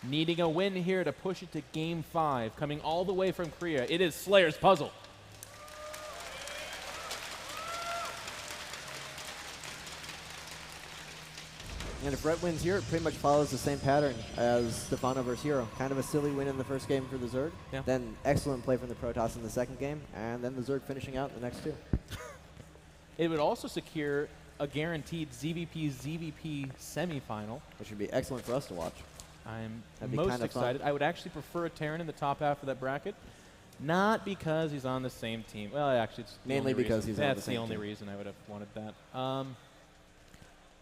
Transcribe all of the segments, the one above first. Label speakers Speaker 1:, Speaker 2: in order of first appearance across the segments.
Speaker 1: needing a win here to push it to Game 5, coming all the way from Korea. It is Slayer's Puzzle.
Speaker 2: And if Rhett wins here, it pretty much follows the same pattern as Stefano versus Hero. Kind of a silly win in the first game for the Zerg.
Speaker 1: Yeah.
Speaker 2: Then excellent play from the Protoss in the second game. And then the Zerg finishing out the next two.
Speaker 1: It would also secure a guaranteed ZVP semifinal.
Speaker 2: Which would be excellent for us to watch.
Speaker 1: I'm
Speaker 2: That'd be
Speaker 1: most
Speaker 2: kind of
Speaker 1: excited.
Speaker 2: fun.
Speaker 1: I would actually prefer a Terran in the top half of that bracket. Not because he's on the same team. Well, actually, it's the
Speaker 2: Mainly
Speaker 1: only
Speaker 2: because
Speaker 1: reason.
Speaker 2: he's on the
Speaker 1: That's
Speaker 2: same
Speaker 1: the only
Speaker 2: team.
Speaker 1: reason I would have wanted that.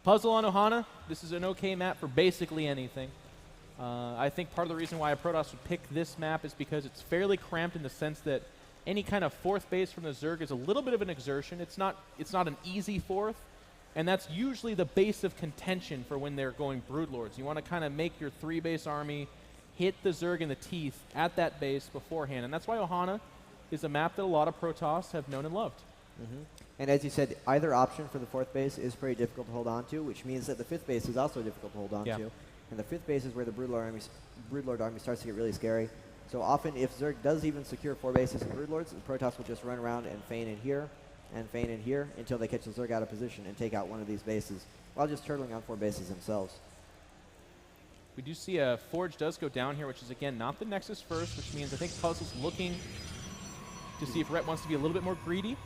Speaker 1: Puzzle on Ohana. This is an okay map for basically anything. I think part of the reason why a Protoss would pick this map is because it's fairly cramped in the sense that any kind of fourth base from the Zerg is a little bit of an exertion. It's not an easy fourth, and that's usually the base of contention for when they're going Broodlords. You want to kind of make your 3-base army hit the Zerg in the teeth at that base beforehand, and that's why Ohana is a map that a lot of Protoss have known and loved.
Speaker 2: And as you said, either option for the fourth base is pretty difficult to hold on to, which means that the fifth base is also difficult to hold on to. And the fifth base is where the Broodlord army starts to get really scary. So often, if Zerg does even secure 4 bases and Broodlords, the Protoss will just run around and feign in here until they catch the Zerg out of position and take out one of these bases, while just turtling on 4 bases themselves.
Speaker 1: We do see a Forge does go down here, which is, again, not the Nexus first, which means I think Puzzle's looking to see if Rhett wants to be a little bit more greedy,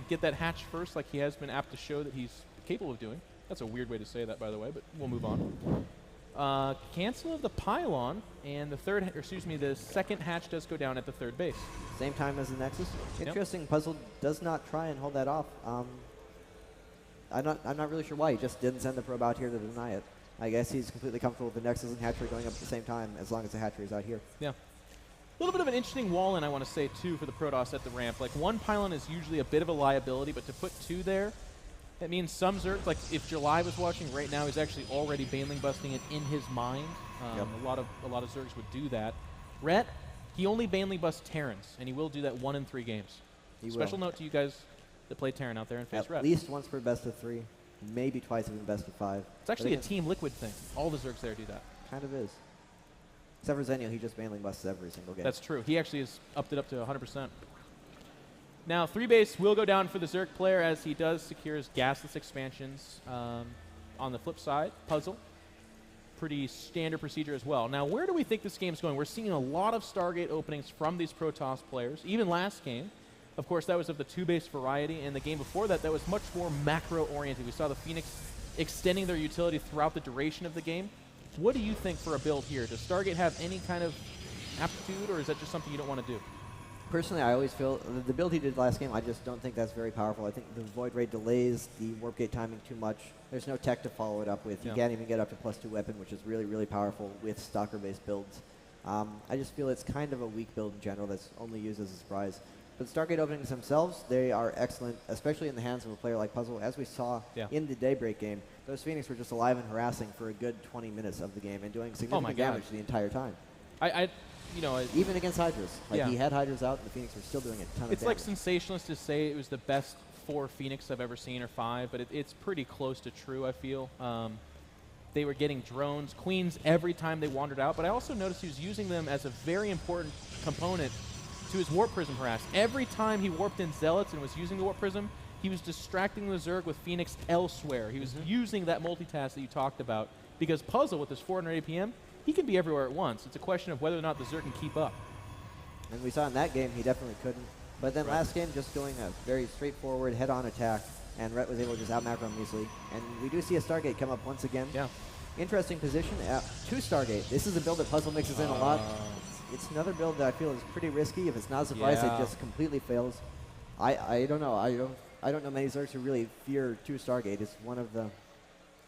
Speaker 1: get that hatch first like he has been apt to show that he's capable of doing. That's a weird way to say that, by the way, but we'll move on. Cancel of the pylon, and the second hatch does go down at the third base.
Speaker 2: Same time as the Nexus. Interesting, Puzzle does not try and hold that off. I'm not really sure why. He just didn't send the probe out here to deny it. I guess he's completely comfortable with the Nexus and hatchery going up at the same time, as long as the hatchery is out here.
Speaker 1: Yeah. A little bit of an interesting wall-in, I want to say, too, for the Protoss at the ramp. Like, one pylon is usually a bit of a liability, but to put 2 there, that means some Zergs, like if July was watching right now, he's actually already Baneling busting it in his mind. A lot of Zergs would do that. Rhett, he only Baneling busts Terrans, and he will do that 1 in 3 games. Special note to you guys that play Terran out there and face Rhett.
Speaker 2: At least once per best of 3, maybe twice even best of 5.
Speaker 1: It's actually a Team Liquid thing. All the Zergs there do that.
Speaker 2: Kind of is. Except for Zenial, he just Baneling busts every single game.
Speaker 1: That's true. He actually has upped it up to 100%. Now, 3 base will go down for the Zerg player as he does secure his gasless expansions. On the flip side, Puzzle, pretty standard procedure as well. Now, where do we think this game's going? We're seeing a lot of Stargate openings from these Protoss players. Even last game, of course, that was of the 2-base variety, and the game before that, that was much more macro-oriented. We saw the Phoenix extending their utility throughout the duration of the game. What do you think for a build here? Does Stargate have any kind of aptitude, or is that just something you don't want to do?
Speaker 2: Personally, I always feel the build he did last game, I just don't think that's very powerful. I think the Void Ray delays the Warp Gate timing too much. There's no tech to follow it up with. You can't even get up to +2 weapon, which is really, really powerful with Stalker-based builds. I just feel it's kind of a weak build in general that's only used as a surprise. But Stargate openings themselves, they are excellent, especially in the hands of a player like Puzzle. As we saw in the Daybreak game, those Phoenix were just alive and harassing for a good 20 minutes of the game and doing significant damage the entire time. Even against Hydras. He had Hydras out, and the Phoenix were still doing a ton of damage.
Speaker 1: It's like sensationalist to say it was the best 4 Phoenix I've ever seen, or 5, but it's pretty close to true, I feel. They were getting drones, queens every time they wandered out, but I also noticed he was using them as a very important component to his Warp Prism harass. Every time he warped in Zealots and was using the Warp Prism, he was distracting the Zerg with Phoenix elsewhere. He was using that multitask that you talked about, because Puzzle, with his 400 APM, he can be everywhere at once. It's a question of whether or not the Zerg can keep up.
Speaker 2: And we saw in that game he definitely couldn't. But then last game, just going a very straightforward head-on attack, and Rhett was able to just out-macro him easily. And we do see a Stargate come up once again.
Speaker 1: Yeah.
Speaker 2: Interesting position to Stargate. This is a build that Puzzle mixes in a lot. It's another build that I feel is pretty risky. If it's not a surprise, it just completely fails. I don't know. I don't know many Zergs who really fear 2 Stargate. It's one of the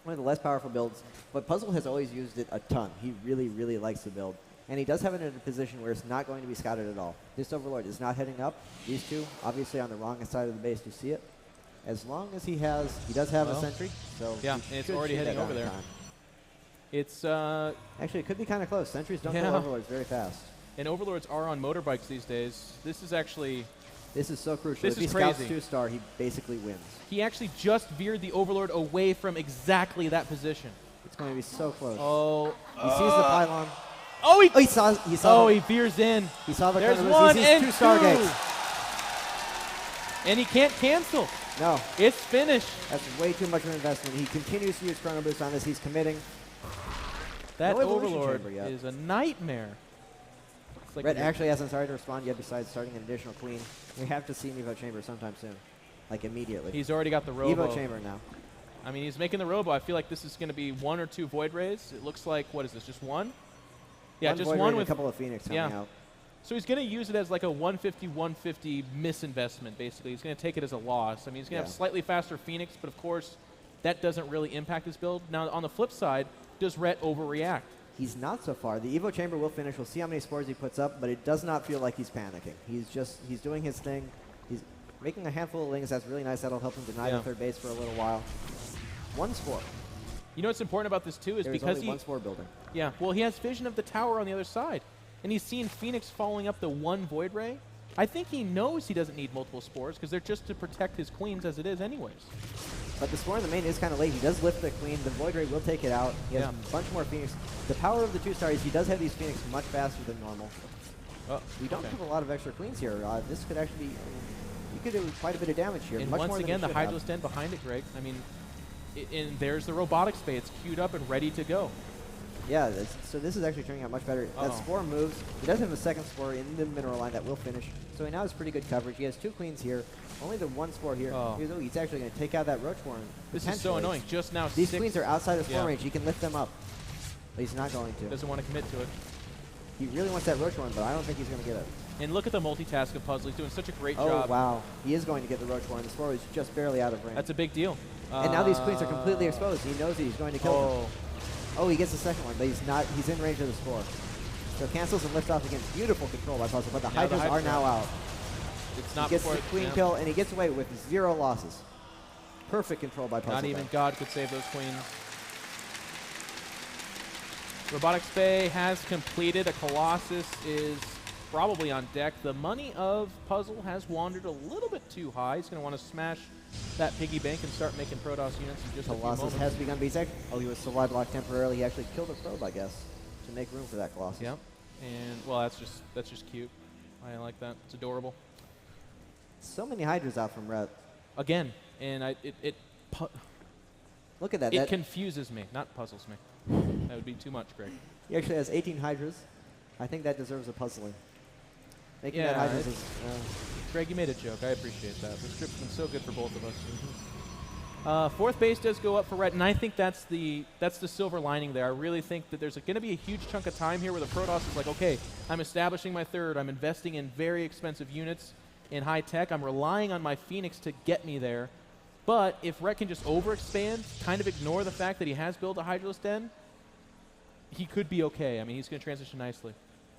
Speaker 2: less powerful builds, but Puzzle has always used it a ton. He really, really likes the build. And he does have it in a position where it's not going to be scouted at all. This Overlord is not heading up. These 2, obviously on the wrong side of the base, you see it. As long as he does have a sentry. So
Speaker 1: and it's already heading over there. It's
Speaker 2: actually, it could be kind of close. Sentries don't kill Overlords very fast.
Speaker 1: And Overlords are on motorbikes these days. This is
Speaker 2: so crucial.
Speaker 1: This
Speaker 2: if he scouts 2-star, he basically wins.
Speaker 1: He actually just veered the Overlord away from exactly that position.
Speaker 2: It's going to be so close.
Speaker 1: Oh.
Speaker 2: He sees the pylon,
Speaker 1: Oh,
Speaker 2: he saw.
Speaker 1: Oh, he veers in.
Speaker 2: He saw the
Speaker 1: There's
Speaker 2: Chrono
Speaker 1: one
Speaker 2: Boost. He sees
Speaker 1: and
Speaker 2: two Stargates.
Speaker 1: And he can't cancel.
Speaker 2: No.
Speaker 1: It's finished.
Speaker 2: That's way too much of an investment. He continues to use Chrono Boost on this. He's committing.
Speaker 1: That
Speaker 2: no
Speaker 1: Overlord is a nightmare. Like
Speaker 2: Red actually hasn't started to respond yet besides starting an additional queen. We have to see an Evo Chamber sometime soon. Like immediately.
Speaker 1: He's already got the Robo.
Speaker 2: Evo Chamber now.
Speaker 1: I mean, he's making the Robo. I feel like this is going to be 1 or 2 Void Rays. It looks like, what is this, just one? Yeah, just
Speaker 2: Void
Speaker 1: one
Speaker 2: Ray
Speaker 1: with
Speaker 2: a couple of Phoenix coming out.
Speaker 1: So he's going to use it as like a 150-150 misinvestment, basically. He's going to take it as a loss. I mean, he's going to have slightly faster Phoenix, but of course, that doesn't really impact his build. Now, on the flip side, does Rhett overreact?
Speaker 2: He's not so far. The Evo Chamber will finish. We'll see how many spores he puts up, but it does not feel like he's panicking. He's doing his thing. He's making a handful of lings. That's really nice. That'll help him deny the third base for a little while. 1 spore.
Speaker 1: You know what's important about this, too, is
Speaker 2: There's
Speaker 1: because
Speaker 2: only 1 spore building.
Speaker 1: Yeah, well, he has vision of the tower on the other side. And he's seen Phoenix following up the 1 Void Ray. I think he knows he doesn't need multiple spores because they're just to protect his queens as it is anyways.
Speaker 2: But the spore in the main is kind of late. He does lift the queen. The Void Ray will take it out. He has a bunch more Phoenix. The power of the 2 stars, he does have these Phoenix much faster than normal. We don't have a lot of extra queens here. This could actually be, you could do quite a bit of damage here.
Speaker 1: And
Speaker 2: much
Speaker 1: once
Speaker 2: more
Speaker 1: again, the
Speaker 2: than
Speaker 1: Hydralisk Den behind it, Greg. I mean, and there's the Robotics Bay. It's queued up and ready to go.
Speaker 2: Yeah, so this is actually turning out much better. That spore moves. He does have a second spore in the mineral line that will finish. So he now has pretty good coverage. He has 2 queens here. Only the 1 spore here. He's actually going to take out that Roach Warren.
Speaker 1: This is so annoying. Just now,
Speaker 2: these queens are outside the spore range. He can lift them up. But he's not going to.
Speaker 1: Doesn't want to commit to it.
Speaker 2: He really wants that Roach Warren, but I don't think he's going to get it.
Speaker 1: And look at the multitask of Puzzle. He's doing such a great
Speaker 2: job.
Speaker 1: job.
Speaker 2: Wow. He is going to get the Roach Warren. The spore is just barely out of range.
Speaker 1: That's a big deal.
Speaker 2: And now these queens are completely exposed. He knows that he's going to kill them. Oh, he gets the second one, but he's not. He's in range of the spore. So cancels and lifts off again. Beautiful control by Puzzle, but the Hydras are now out.
Speaker 1: It's not
Speaker 2: he gets the queen kill, and he gets away with 0 losses. Perfect control by Puzzle.
Speaker 1: Not even God could save those queens. Robotics Bay has completed. A Colossus is probably on deck. The money of Puzzle has wandered a little bit too high. He's going to want to smash that piggy bank and start making Protoss units in just a few moments.
Speaker 2: Colossus has begun, but he was supply blocked temporarily. He actually killed a probe, I guess, to make room for that Colossus.
Speaker 1: Yep. And, well, that's just cute. I like that. It's adorable.
Speaker 2: So many Hydras out from Red.
Speaker 1: Again, and
Speaker 2: look at that.
Speaker 1: It confuses me, not puzzles me. That would be too much, Greg.
Speaker 2: He actually has 18 Hydras. I think that deserves a puzzling. Making that Hydras is...
Speaker 1: Greg, you made a joke. I appreciate that. The script's been so good for both of us. 4th base does go up for Red, and I think that's the silver lining there. I really think that there's going to be a huge chunk of time here where the Protoss is like, okay, I'm establishing my 3rd. I'm investing in very expensive units in high tech. I'm relying on my Phoenix to get me there. But if Rhett can just overexpand, kind of ignore the fact that he has built a Hydralisk Den, he could be okay. I mean, he's going to transition nicely.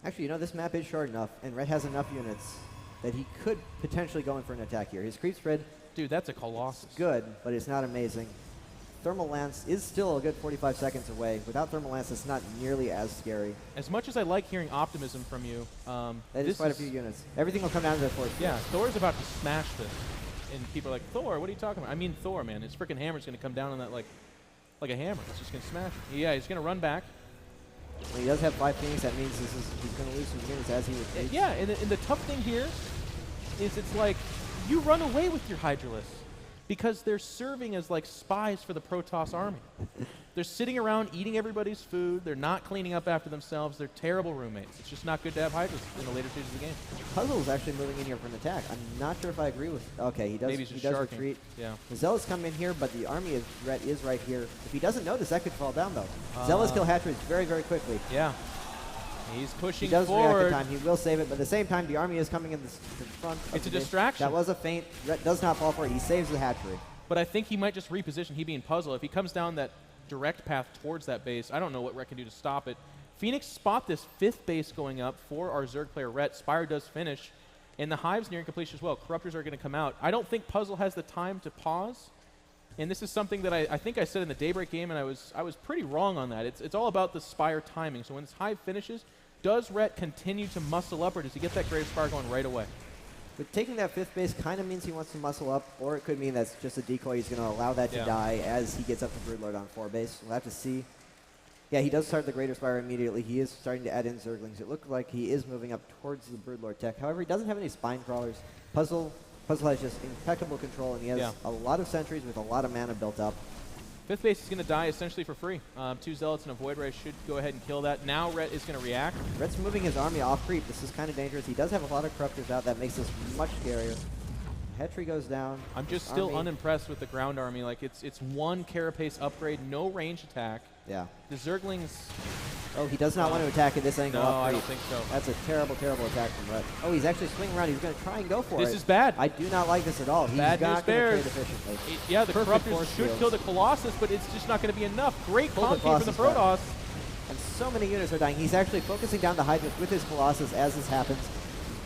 Speaker 2: Actually, you know, this map is short enough, and Red has enough units that he could potentially go in for an attack here. His creep spread...
Speaker 1: Dude, that's a Colossus.
Speaker 2: Good, but it's not amazing. Thermal Lance is still a good 45 seconds away. Without Thermal Lance, it's not nearly as scary.
Speaker 1: As much as I like hearing optimism from you,
Speaker 2: that is quite a few units. Everything will come down to the 4th.
Speaker 1: Yeah, Thor's about to smash this. And people are like, Thor, what are you talking about? I mean Thor, man. His freaking hammer's going to come down on that like a hammer. It's just going to smash it. Yeah, he's going to run back.
Speaker 2: Well, he does have 5 Phoenix. That means he's going to lose some units as he would.
Speaker 1: Yeah, and the tough thing here is it's like you run away with your Hydralisks because they're serving as like spies for the Protoss army. They're sitting around eating everybody's food. They're not cleaning up after themselves. They're terrible roommates. It's just not good to have Hydralisks in the later stages of the game.
Speaker 2: Puzzle's actually moving in here for an attack. I'm not sure if I agree with... Okay, he does,
Speaker 1: Maybe
Speaker 2: he does retreat.
Speaker 1: Yeah.
Speaker 2: The Zealots come in here, but the army is right here. If he doesn't notice, that could fall down, though. Zealots kill Hatcheries very, very quickly.
Speaker 1: Yeah. He's pushing
Speaker 2: he does
Speaker 1: forward.
Speaker 2: React the time. He will save it, but at the same time, the army is coming in the front.
Speaker 1: It's a distraction.
Speaker 2: That was a feint. Rhett does not fall for it. He saves the Hatchery.
Speaker 1: But I think he might just reposition, he being Puzzle. If he comes down that direct path towards that base, I don't know what Rhett can do to stop it. Phoenix spot this 5th base going up for our Zerg player Rhett. Spire does finish. And the Hive's nearing completion as well. Corruptors are going to come out. I don't think Puzzle has the time to pause. And this is something that I think I said in the Daybreak game, and I was pretty wrong on that. It's all about the Spire timing. So when this Hive finishes, does Rhett continue to muscle up, or does he get that Grave Spire going right away?
Speaker 2: But taking that 5th base kind of means he wants to muscle up, or it could mean that's just a decoy. He's going to allow that to die as he gets up to Broodlord on 4 base. We'll have to see. Yeah, he does start the Greater Spire immediately. He is starting to add in Zerglings. It looks like he is moving up towards the Broodlord tech. However, he doesn't have any Spine Crawlers. Puzzle has just impeccable control, and he has a lot of sentries with a lot of mana built up.
Speaker 1: 5th base is going to die essentially for free. 2 Zealots and a Void Ray should go ahead and kill that. Now Rhett is going to react.
Speaker 2: Rhett's moving his army off creep. This is kind of dangerous. He does have a lot of Corruptors out. That makes this much scarier. Hetri goes down.
Speaker 1: I'm just still unimpressed with the ground army. Like, it's 1 Carapace upgrade, no range attack.
Speaker 2: Yeah.
Speaker 1: The Zerglings...
Speaker 2: Oh, he does not want to attack at this angle.
Speaker 1: No, I don't think so.
Speaker 2: That's a terrible, terrible attack from Rhett. Oh, he's actually swinging around. He's going to try and go for it.
Speaker 1: This is bad.
Speaker 2: I do not like this at all. He's
Speaker 1: bad
Speaker 2: not
Speaker 1: news
Speaker 2: going to
Speaker 1: bears.
Speaker 2: trade efficiently.
Speaker 1: Yeah, the
Speaker 2: Perfect
Speaker 1: Corruptors should kill the Colossus, but it's just not going to be enough. Great comp from the Protoss.
Speaker 2: And so many units are dying. He's actually focusing down the Hydras with his Colossus as this happens.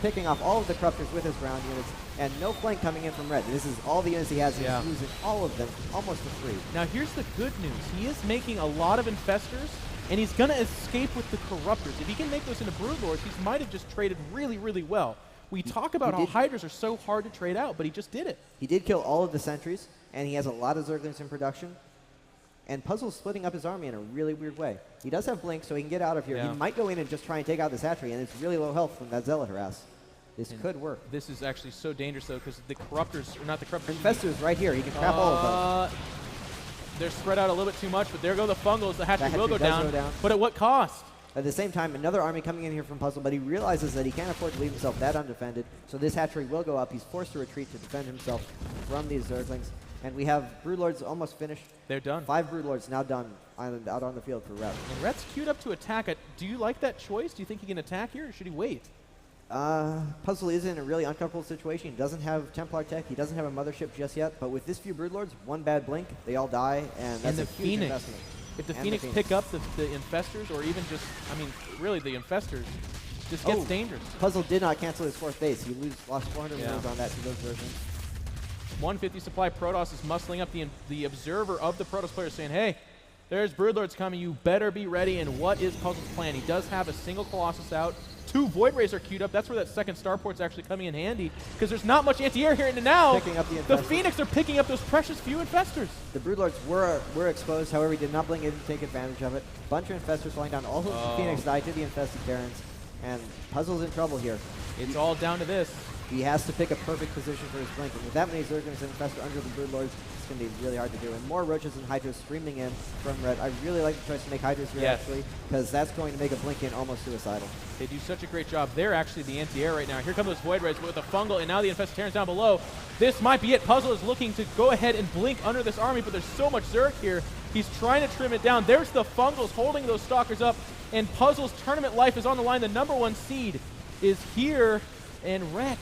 Speaker 2: Picking off all of the Corruptors with his ground units, and no flank coming in from Red. This is all the units he has. He's losing all of them almost for free.
Speaker 1: Now here's the good news. He is making a lot of Infestors, and he's going to escape with the Corruptors. If he can make those into Broodlords, he might have just traded really, really well. We talk about how Hydras are so hard to trade out, but he just did it.
Speaker 2: He did kill all of the sentries, and he has a lot of Zerglings in production. And Puzzle's splitting up his army in a really weird way. He does have Blink, so he can get out of here. He might go in and just try and take out this Hatchery, and it's really low health from that Zealot harass. This could work.
Speaker 1: This is actually so dangerous, though, because the Corruptors, or not the Corruptors.
Speaker 2: Infestors right here. He can trap all of them.
Speaker 1: They're spread out a little bit too much, but there go the Fungals. The Hatchery will go down. But at what cost?
Speaker 2: At the same time, another army coming in here from Puzzle, but he realizes that he can't afford to leave himself that undefended, so this Hatchery will go up. He's forced to retreat to defend himself from these Zerglings. And we have Broodlords almost finished.
Speaker 1: They're done.
Speaker 2: 5 Broodlords now done out on the field for Rhett.
Speaker 1: And Rhett's queued up to attack. Do you like that choice? Do you think he can attack here, or should he wait?
Speaker 2: Puzzle is in a really uncomfortable situation. He doesn't have Templar tech. He doesn't have a mothership just yet. But with this few Broodlords, 1 bad blink, they all die, and that's a huge investment.
Speaker 1: If the Phoenix pick up the Infestors, or even just, I mean, really the Infestors, just gets dangerous.
Speaker 2: Puzzle did not cancel his 4th base. He lost 400 moves on that to those versions.
Speaker 1: 150 supply Protoss is muscling up the observer of the Protoss player, saying, hey, there's Broodlords coming. You better be ready. And what is Puzzle's plan? He does have a single Colossus out. 2 Void Rays are queued up. That's where that second Starport's actually coming in handy, because there's not much anti-air here. And now the Phoenix are picking up those precious few Infestors.
Speaker 2: The Broodlords were exposed. However, he did not blink in to take advantage of it. Bunch of Infestors falling down. All of the Phoenix died to the Infested Terrans. And Puzzle's in trouble here.
Speaker 1: It's all down to this.
Speaker 2: He has to pick a perfect position for his blink. And with that many Zerglings and Infestor under the Broodlords, it's going to be really hard to do. And more Roaches and Hydras streaming in from Red. I really like the choice to make Hydras here, actually, because that's going to make a blink in almost suicidal.
Speaker 1: They do such a great job. They're actually the anti-air right now. Here come those Void Rays with a Fungal, and now the Infested Terrans down below. This might be it. Puzzle is looking to go ahead and blink under this army, but there's so much Zerg here. He's trying to trim it down. There's the Fungals holding those Stalkers up, and Puzzle's tournament life is on the line. The #1 seed is here, and Rhett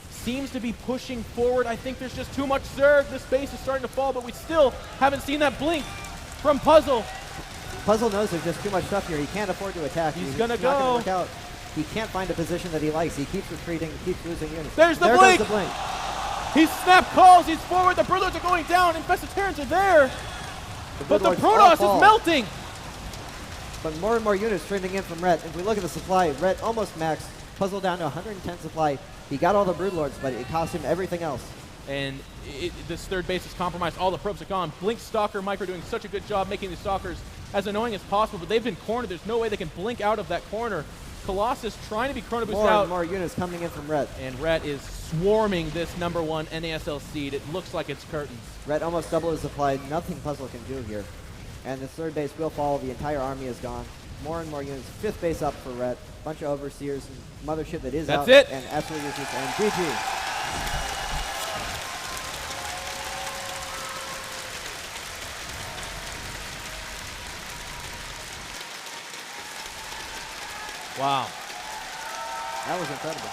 Speaker 1: seems to be pushing forward. I think there's just too much Zerg. This base is starting to fall, but we still haven't seen that blink from Puzzle.
Speaker 2: Puzzle knows there's just too much stuff here. He can't afford to attack.
Speaker 1: He's going to go.
Speaker 2: Not gonna work out. He can't find a position that he likes. He keeps retreating. He keeps losing units.
Speaker 1: There goes the blink. He snap calls. He's forward. The Broodlords are going down. Infested Terrans are there. But the Protoss is melting.
Speaker 2: But more and more units streaming in from Rhett. If we look at the supply, Rhett almost maxed. Puzzle down to 110 supply. He got all the Broodlords, but it cost him everything else.
Speaker 1: And this 3rd base is compromised. All the probes are gone. Blink, Stalker, Micro doing such a good job making the Stalkers as annoying as possible, but they've been cornered. There's no way they can blink out of that corner. Colossus trying to be Chrono Boost out.
Speaker 2: More and more units coming in from Rhett.
Speaker 1: And Rhett is swarming this #1 NASL seed. It looks like it's curtains.
Speaker 2: Rhett almost double his supply. Nothing Puzzle can do here. And the 3rd base will fall. The entire army is gone. More and more units. 5th base up for Rhett. Bunch of Overseers and Mothership that is out.
Speaker 1: That's it.
Speaker 2: And absolutely useless. And GG.
Speaker 1: Wow.
Speaker 2: That was incredible.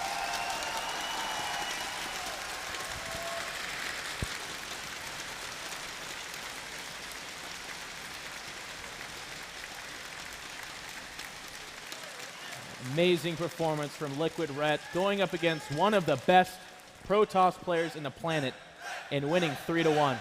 Speaker 1: Amazing performance from Liquid Red, going up against one of the best Protoss players in the planet and winning 3-1.